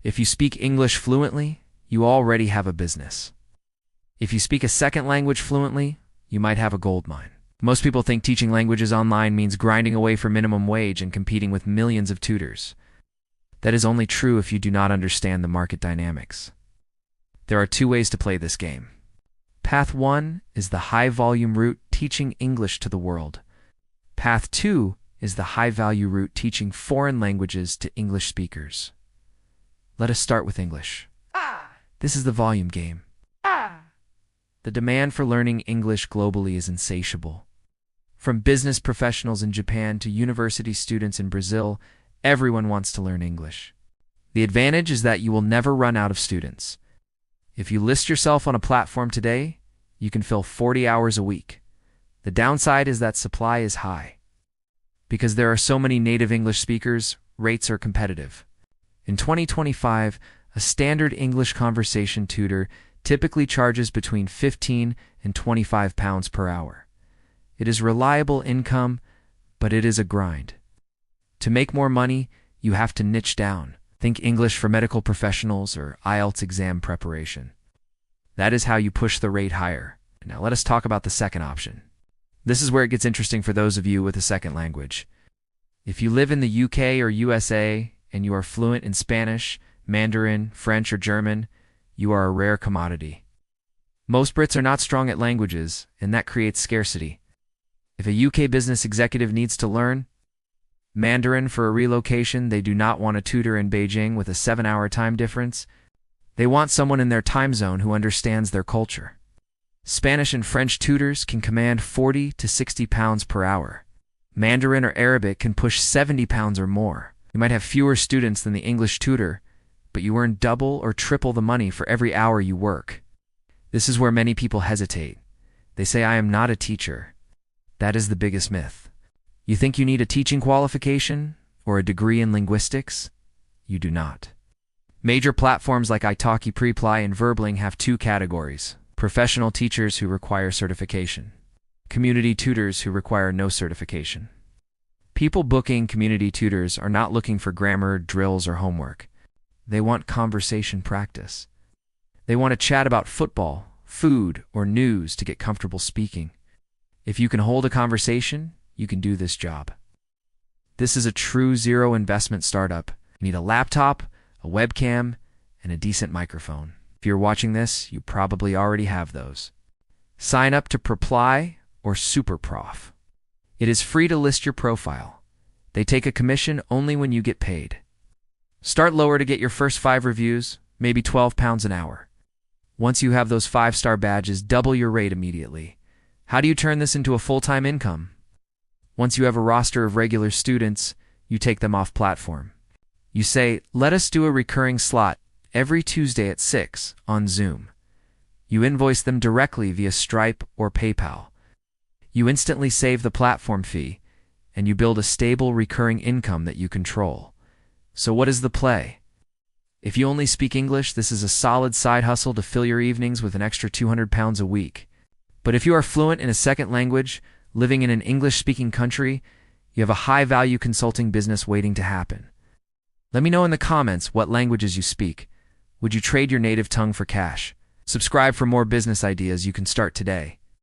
If you speak English fluently, you already have a business. If you speak a second language fluently, you might have a gold mine. Most people think teaching languages online means grinding away for minimum wage and competing with millions of tutors. That is only true if you do not understand the market dynamics. There are two ways to play this game. Path 1 is the high-volume route teaching English to the world. Path 2 is the high-value route teaching foreign languages to English speakers. Let us start with English. This is the volume game. The demand for learning English globally is insatiable. From business professionals in Japan to university students in Brazil, everyone wants to learn English. The advantage is that you will never run out of students. If you list yourself on a platform today, you can fill 40 hours a week. The downside is that supply is high. Because there are so many native English speakers, rates are competitive. In 2025, a standard English conversation tutor typically charges between £15 and £25 per hour. It is reliable income, but it is a grind. To make more money, you have to niche down. Think English for medical professionals or IELTS exam preparation. That is how you push the rate higher. Now let us talk about the second option. This is where it gets interesting for those of you with a second language. If you live in the UK or USA and you are fluent in Spanish, Mandarin, French, or German, you are a rare commodity. Most Brits are not strong at languages, and that creates scarcity. If a UK business executive needs to learn Mandarin for a relocation, they do not want a tutor in Beijing with a 7-hour time difference. They want someone in their time zone who understands their culture. Spanish and French tutors can command £40 to £60 per hour. Mandarin or Arabic can push £70 or more. You might have fewer students than the English tutor, but you earn double or triple the money for every hour you work. This is where many people hesitate. They say, "I am not a teacher." That is the biggest myth. You think you need a teaching qualification or a degree in linguistics? You do not. Major platforms like Italki, Preply, and Verbling have two categories: professional teachers who require certification, community tutors who require no certification. People booking community tutors are not looking for grammar, drills, or homework. They want conversation practice. They want to chat about football, food, or news to get comfortable speaking. If you can hold a conversation, you can do this job. This is a true zero investment startup. You need a laptop, a webcam, and a decent microphone. If you're watching this, you probably already have those. Sign up to Preply or Superprof. It is free to list your profile. They take a commission only when you get paid. Start lower to get your first 5 reviews, maybe £12 an hour. Once you have those 5-star badges, double your rate immediately. How do you turn this into a full-time income? Once you have a roster of regular students, you take them off platform. You say, "Let us do a recurring slot every Tuesday at 6 on Zoom." You invoice them directly via Stripe or PayPal. You instantly save the platform fee, and you build a stable recurring income that you control. So what is the play? If you only speak English, this is a solid side hustle to fill your evenings with an extra £200 a week. But if you are fluent in a second language, living in an English-speaking country, you have a high-value consulting business waiting to happen. Let me know in the comments what languages you speak. Would you trade your native tongue for cash? Subscribe for more business ideas you can start today.